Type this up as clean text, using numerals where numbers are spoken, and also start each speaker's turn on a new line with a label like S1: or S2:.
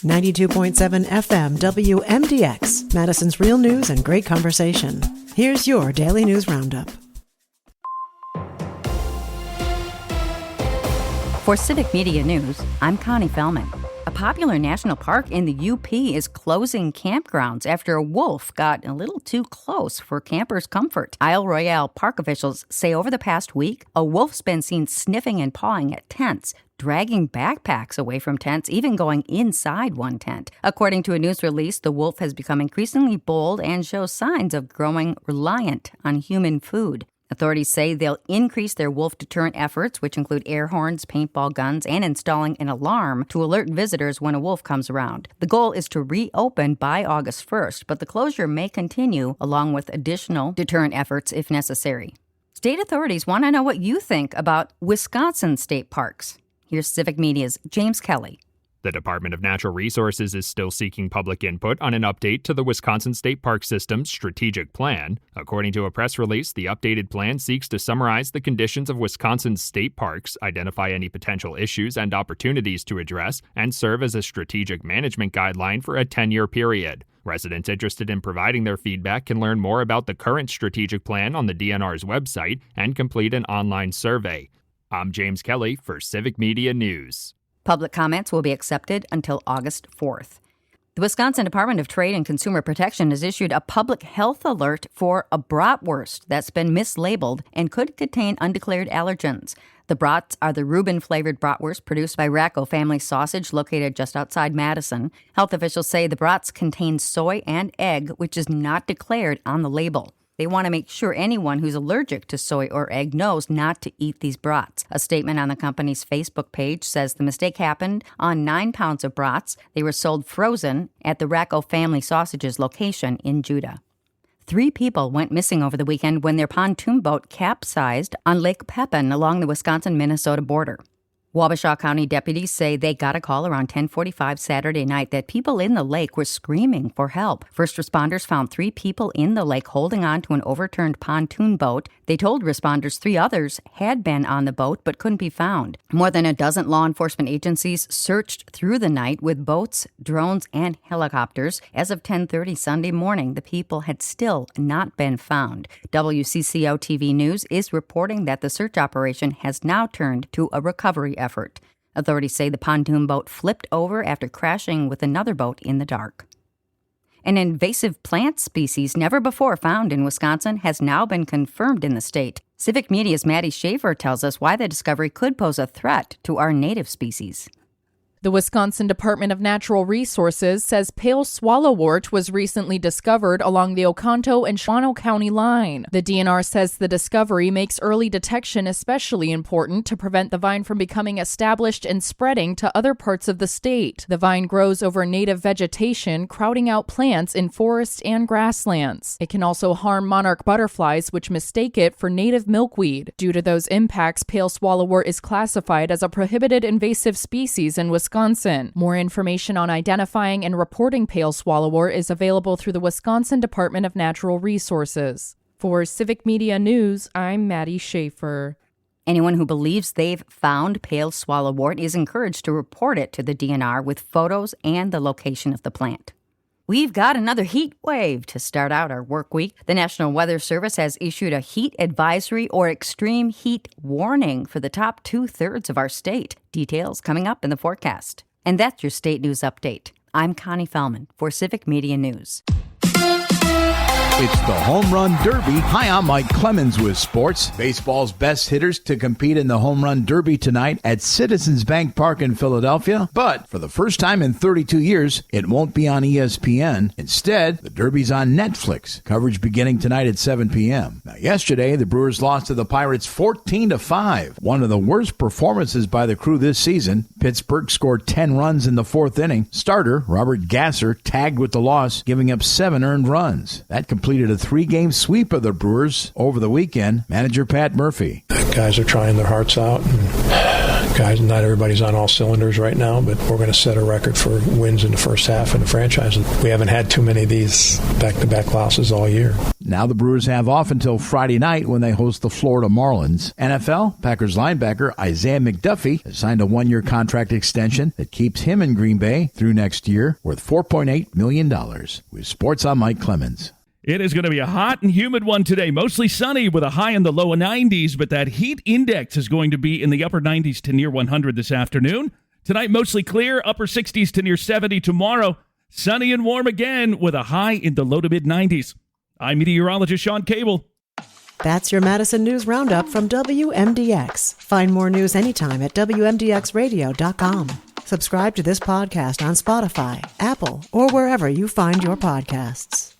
S1: 92.7 FM WMDX, Madison's real news and great conversation. Here's your Daily News Roundup.
S2: For Civic Media News, I'm Connie Fellman. A popular national park in the UP is closing campgrounds after a wolf got a little too close for campers' comfort. Isle Royale park officials say over the past week, a wolf's been seen sniffing and pawing at tents, dragging backpacks away from tents, even going inside one tent. According to a news release, the wolf has become increasingly bold and shows signs of growing reliant on human food. Authorities say they'll increase their wolf deterrent efforts, which include air horns, paintball guns, and installing an alarm to alert visitors when a wolf comes around. The goal is to reopen by August 1st, but the closure may continue along with additional deterrent efforts if necessary. State authorities want to know what you think about Wisconsin state parks. Here's Civic Media's James Kelly.
S3: The Department of Natural Resources is still seeking public input on an update to the Wisconsin State Park System's strategic plan. According to a press release, the updated plan seeks to summarize the conditions of Wisconsin's state parks, identify any potential issues and opportunities to address, and serve as a strategic management guideline for a 10-year period. Residents interested in providing their feedback can learn more about the current strategic plan on the DNR's website and complete an online survey. I'm James Kelly for Civic Media News.
S2: Public comments will be accepted until August 4th. The Wisconsin Department of Trade and Consumer Protection has issued a public health alert for a bratwurst that's been mislabeled and could contain undeclared allergens. The brats are the Reuben-flavored bratwurst produced by Racco Family Sausage, located just outside Madison. Health officials say the brats contain soy and egg, which is not declared on the label. They want to make sure anyone who's allergic to soy or egg knows not to eat these brats. A statement on the company's Facebook page says the mistake happened on 9 pounds of brats. They were sold frozen at the Racco Family Sausages location in Judah. 3 people went missing over the weekend when their pontoon boat capsized on Lake Pepin along the Wisconsin-Minnesota border. Wabasha County deputies say they got a call around 10:45 Saturday night that people in the lake were screaming for help. First responders found 3 people in the lake holding on to an overturned pontoon boat. They told responders 3 others had been on the boat but couldn't be found. More than a dozen law enforcement agencies searched through the night with boats, drones, and helicopters. As of 10:30 Sunday morning, the people had still not been found. WCCO TV News is reporting that the search operation has now turned to a recovery effort. Authorities say the pontoon boat flipped over after crashing with another boat in the dark. An invasive plant species never before found in Wisconsin has now been confirmed in the state. Civic Media's Maddie Schaefer tells us why the discovery could pose a threat to our native species.
S4: The Wisconsin Department of Natural Resources says pale swallowwort was recently discovered along the Oconto and Shawano County line. The DNR says the discovery makes early detection especially important to prevent the vine from becoming established and spreading to other parts of the state. The vine grows over native vegetation, crowding out plants in forests and grasslands. It can also harm monarch butterflies, which mistake it for native milkweed. Due to those impacts, pale swallowwort is classified as a prohibited invasive species in Wisconsin. More information on identifying and reporting pale swallowwort is available through the Wisconsin Department of Natural Resources. For Civic Media News, I'm Maddie Schaefer.
S2: Anyone who believes they've found pale swallowwort is encouraged to report it to the DNR with photos and the location of the plant. We've got another heat wave to start out our work week. The National Weather Service has issued a heat advisory or extreme heat warning for the top 2/3 of our state. Details coming up in the forecast. And that's your state news update. I'm Connie Fellman for Civic Media News.
S5: It's the Home Run Derby. Hi, I'm Mike Clemens with sports. Baseball's best hitters to compete in the Home Run Derby tonight at Citizens Bank Park in Philadelphia. But for the first time in 32 years, it won't be on ESPN. Instead, the Derby's on Netflix. Coverage beginning tonight at 7 p.m. Now, yesterday, the Brewers lost to the Pirates 14-5. One of the worst performances by the crew this season. Pittsburgh scored 10 runs in the 4th inning. Starter Robert Gasser tagged with the loss, giving up 7 earned runs. That completed a 3-game sweep of the Brewers over the weekend. Manager Pat Murphy.
S6: Guys are trying their hearts out and guys, not everybody's on all cylinders right now, but we're going to set a record for wins in the first half in the franchise. We haven't had too many of these back-to-back losses all year.
S5: Now the Brewers have off until Friday night when they host the Florida Marlins. NFL, Packers linebacker Isaiah McDuffie has signed a one-year contract extension that keeps him in Green Bay through next year, worth $4.8 million. With Sports, I'm Mike Clemens.
S7: It is going to be a hot and humid one today, mostly sunny with a high in the low 90s, but that heat index is going to be in the upper 90s to near 100 this afternoon. Tonight, mostly clear, upper 60s to near 70. Tomorrow, sunny and warm again with a high in the low to mid 90s. I'm meteorologist Sean Cable.
S1: That's your Madison News Roundup from WMDX. Find more news anytime at WMDXradio.com. Subscribe to this podcast on Spotify, Apple, or wherever you find your podcasts.